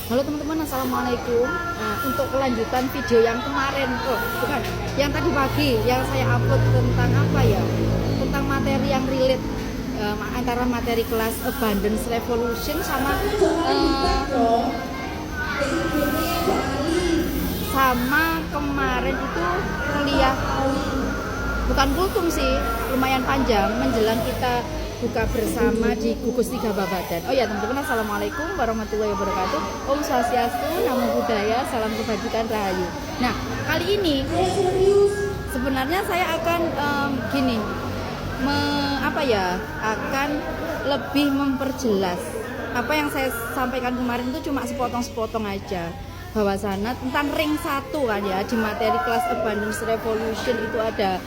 Halo teman-teman, assalamualaikum. Nah, untuk kelanjutan video yang kemarin, bukan, yang tadi pagi yang saya upload tentang apa ya? Tentang materi yang relate antara materi kelas Abundance Revolution sama kemarin itu kuliah, bukan kultum sih, lumayan panjang menjelang kita buka bersama di gugus 3 Babadan. Oh ya teman-teman, assalamualaikum warahmatullahi wabarakatuh. Om Swastiastu, Namo Buddhaya, salam kebajikan rahayu. Nah, kali ini sebenarnya saya akan akan lebih memperjelas apa yang saya sampaikan kemarin itu cuma sepotong-sepotong aja. Bahwasanya tentang ring 1 kan ya, di materi kelas Abundance Revolution itu ada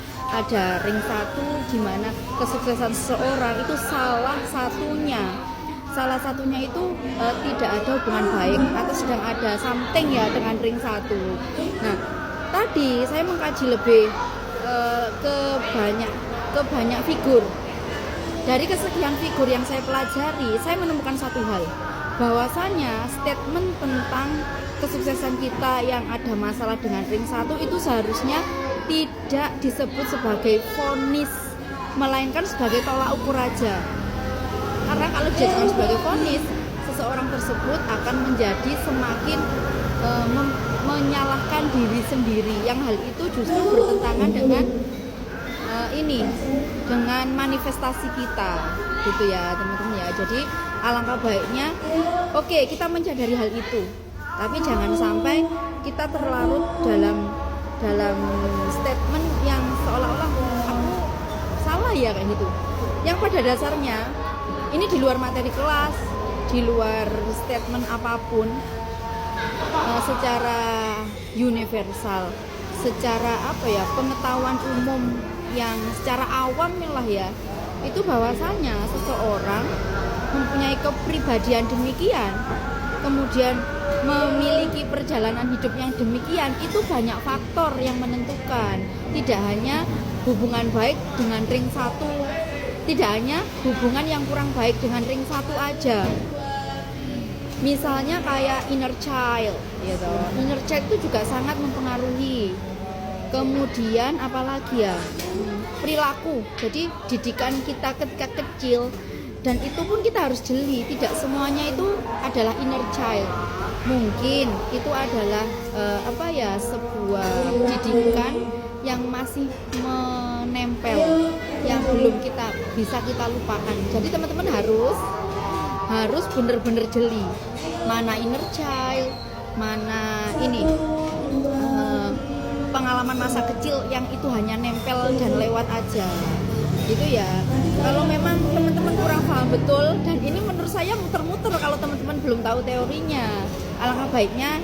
ring 1 di mana kesuksesan seseorang itu salah satunya itu tidak ada hubungan baik atau sedang ada something ya dengan ring 1. Nah, tadi saya mengkaji lebih ke banyak figur. Dari kesekian figur yang saya pelajari, saya menemukan satu hal, bahwasanya statement tentang kesuksesan kita yang ada masalah dengan ring 1 itu seharusnya tidak disebut sebagai vonis, melainkan sebagai tolak ukur aja. Karena kalau dijadikan sebagai vonis, seseorang tersebut akan menjadi semakin menyalahkan diri sendiri, yang hal itu justru bertentangan dengan dengan manifestasi kita, gitu ya teman-teman ya. Jadi alangkah baiknya, kita menyadari hal itu, tapi jangan sampai kita terlarut dalam statement yang seolah-olah aku salah ya kayak gitu. Yang pada dasarnya ini di luar materi kelas, di luar statement apapun, secara universal, secara pengetahuan umum yang secara awam lah ya, itu bahwasanya seseorang mempunyai kepribadian demikian, kemudian memiliki perjalanan hidup yang demikian, itu banyak faktor yang menentukan. Tidak hanya hubungan baik dengan ring 1, tidak hanya hubungan yang kurang baik dengan ring 1 aja. Misalnya kayak inner child gitu. Inner child itu juga sangat mempengaruhi. Kemudian apalagi ya, perilaku. Jadi didikan kita ketika kecil, dan itu pun kita harus jeli, tidak semuanya itu adalah inner child. Mungkin itu adalah sebuah didikan yang masih menempel, yang belum bisa kita lupakan. Jadi teman-teman harus benar-benar jeli mana inner child, mana pengalaman masa kecil yang itu hanya nempel dan lewat aja gitu ya. Kalau memang teman-teman kurang paham betul, dan ini menurut saya muter-muter kalau teman-teman belum tahu teorinya, alangkah baiknya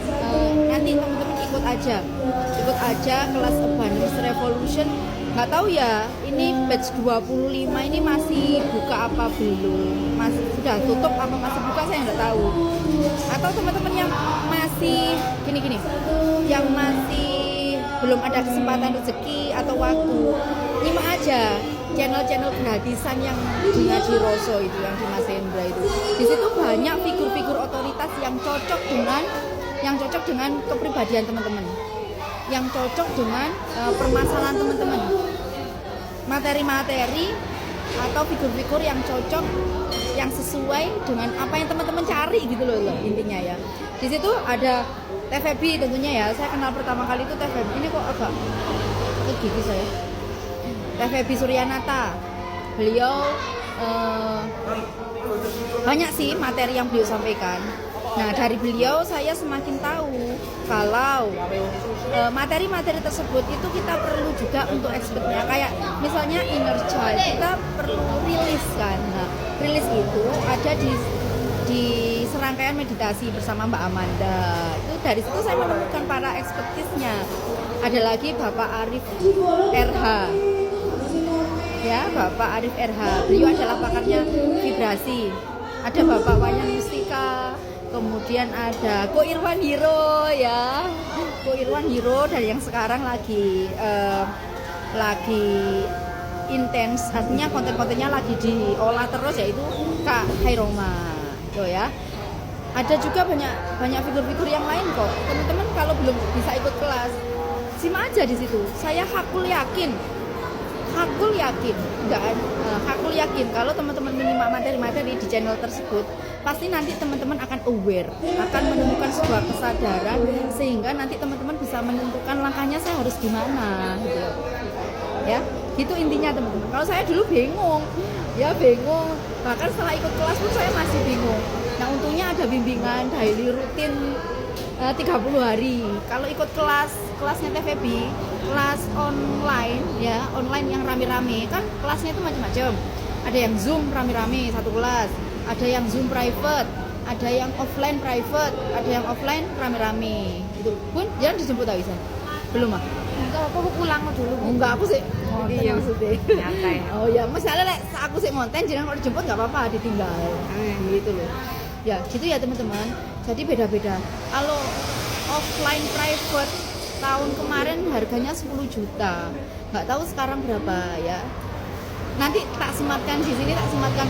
nanti teman-teman ikut aja kelas Abundance Revolution. Nggak tahu ya, ini batch 25 ini masih buka apa belum, masih sudah tutup apa masih buka, saya nggak tahu. Atau teman-teman yang masih yang masih belum ada kesempatan rezeki atau waktu, nyimak aja channel-channel gratisan yang di Ngaji Roso itu, yang di Mas Hendra itu. Di situ banyak figur-figur otoritas yang cocok dengan kepribadian teman-teman, yang cocok dengan permasalahan teman-teman, materi-materi atau figur-figur yang cocok, yang sesuai dengan apa yang teman-teman cari gitu loh intinya ya. Di situ ada TVB tentunya ya. Saya kenal pertama kali itu TVB. Ini kok agak gigi saya. TVB Suryanata. Beliau banyak sih materi yang beliau sampaikan. Nah, dari beliau saya semakin tahu kalau materi-materi tersebut itu kita perlu juga untuk expertnya. Kayak misalnya inner child, kita perlu rilis kan. Nah, rilis itu ada di serangkaian meditasi bersama Mbak Amanda. Itu dari situ saya menemukan para ekspertisnya. Ada lagi Bapak Arif RH. Ya, Bapak Arif RH. Beliau adalah pakarnya vibrasi. Ada Bapak Wayan Mustika. Kemudian ada Ko Irwan Hiro ya. Ko Irwan Hiro dari yang sekarang lagi intens, artinya konten-kontennya lagi diolah terus, yaitu Kak Hairoma. Ya. Ada juga banyak figur-figur yang lain kok. Teman-teman kalau belum bisa ikut kelas, simak aja di situ. Saya hakul yakin kalau teman-teman menyimak materi-materi di channel tersebut, pasti nanti teman-teman akan aware, akan menemukan sebuah kesadaran, sehingga nanti teman-teman bisa menentukan langkahnya saya harus gimana gitu. Ya, gitu intinya teman-teman. Kalau saya dulu bingung, bahkan setelah ikut kelas pun saya masih bingung. Nah, untungnya ada bimbingan daily rutin 30 hari. Kalau ikut kelasnya TVB, kelas online ya, online yang rame-rame, kan kelasnya itu macam-macam. Ada yang Zoom rame-rame satu kelas, ada yang Zoom private, ada yang offline private, ada yang offline rame-rame. Itu pun jangan dijemput tak bisa. Belum ah. Enggak, aku pulang dulu. Enggak, aku sih. Iya, maksudnya. Nyantai. Oh ya, misalnya aku sih monten, jangan kalau dijemput nggak apa-apa, ditinggal. Gitu loh. Ya, gitu ya teman-teman. Jadi beda-beda. Kalau offline private tahun kemarin harganya 10 juta. Nggak tahu sekarang berapa ya. Nanti tak sematkan di sini, tak sematkan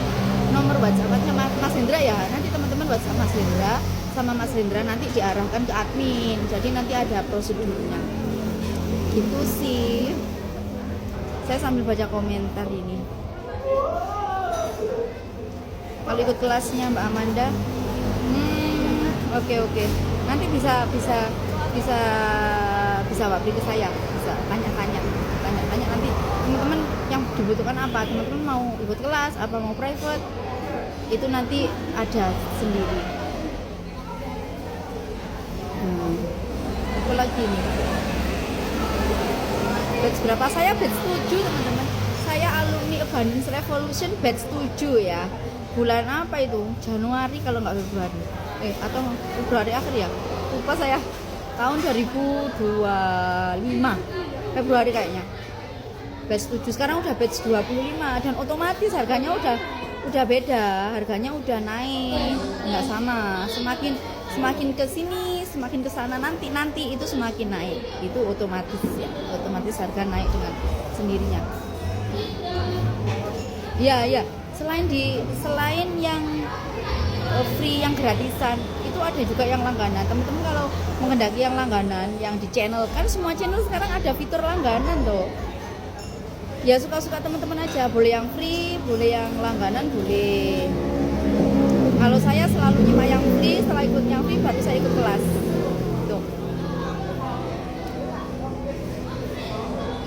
nomor WhatsApp-nya Mas Hendra ya. Nanti teman-teman WhatsApp Mas Hendra sama Mas Hendra nanti diarahkan ke admin. Jadi nanti ada prosedurnya. Gitu sih. Saya sambil baca komentar ini. Kalau ikut kelasnya Mbak Amanda, oke. Nanti bisa wabri ke saya, bisa tanya nanti teman-teman yang dibutuhkan apa, teman-teman mau ikut kelas apa mau private, itu nanti ada sendiri. Apa lagi nih? Batch berapa? Saya batch 7 teman-teman. Saya alumni Abundance Revolution batch 7 ya. Bulan apa itu? Januari kalau nggak Februari. Atau Februari akhir ya? Lupa saya. Tahun 2025 Februari kayaknya. Batch 7 sekarang udah batch 25 dan otomatis harganya udah beda, harganya udah naik, nggak sama. Semakin ke sini, semakin ke sana nanti itu semakin naik. Itu otomatis ya. Otomatis harga naik dengan sendirinya. Ya. Selain yang free, yang gratisan, itu ada juga yang langganan. Teman-teman kalau mengendaki yang langganan, yang di channel, kan semua channel sekarang ada fitur langganan tuh. Ya suka-suka teman-teman aja, boleh yang free, boleh yang langganan, boleh. Kalau saya selalu nyimak yang free, setelah ikut yang free baru saya ikut kelas. Tuh.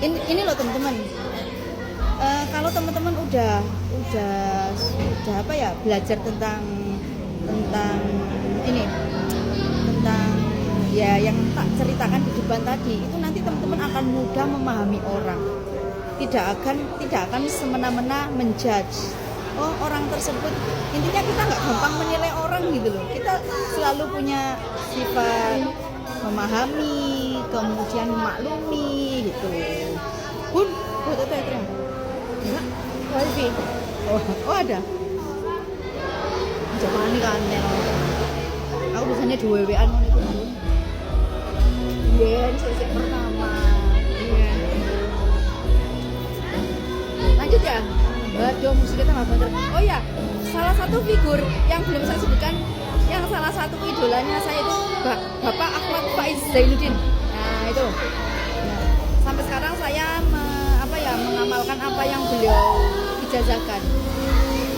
Ini loh teman-teman. Kalau teman-teman udah apa ya, belajar tentang ini, tentang ya yang tak ceritakan di depan tadi, itu nanti teman-teman akan mudah memahami orang. Tidak akan semena-mena menjudge. Oh, orang tersebut, intinya kita nggak gampang menilai orang gitu loh. Kita selalu punya sifat memahami, kemudian memaklumi gitu. Bun, buat apa ya? Enggak, wifi. Oh ada. Jangan nih kan, aku biasanya di WWan mau itu. Iya, ini sesi pertama. Iya. Lanjut ya. Waduh, musiknya tambah bener. Oh ya, salah satu figur yang belum saya sebutkan, yang salah satu idolanya saya itu Bapak Ahmad Faiz Zainuddin. Nah itu. Nah, sampai sekarang saya mengamalkan apa yang beliau ijazahkan,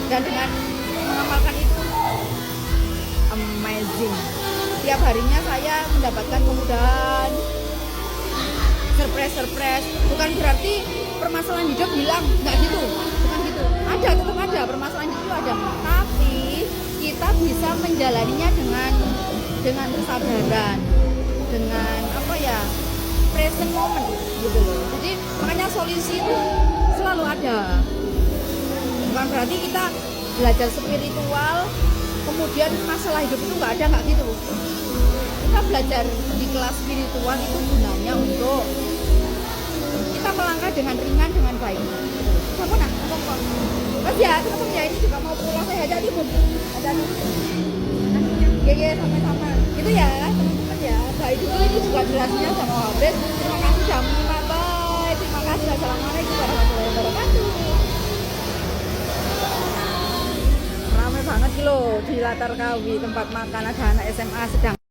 dan dengan mengamalkan itu amazing. Tiap harinya saya mendapatkan kemudahan, surprise. Bukan berarti permasalahan hidup hilang, nggak gitu. Tetap ada permasalahan itu ada, tapi kita bisa menjalaninya dengan kesadaran, dengan present moment gitu loh. Jadi makanya solusi itu selalu ada. Bukan berarti kita belajar spiritual kemudian masalah hidup itu nggak ada, nggak gitu. Kita belajar di kelas spiritual itu gunanya untuk kita melangkah dengan ringan, dengan baik. Kamu nak, Mas ya, teman-teman ya, ini juga mau pulang, saya hati-hati Bu. Hati-hati. Iya, sama-sama. Gitu ya, teman-teman ya. Baik dulu, ini juga jelasnya sama habis. Terima kasih sudah menyimak. Bye. Terima kasih. Assalamualaikum warahmatullahi wabarakatuh. Ramai banget gitu loh di Latar Kawi tempat makan, ada anak SMA sedang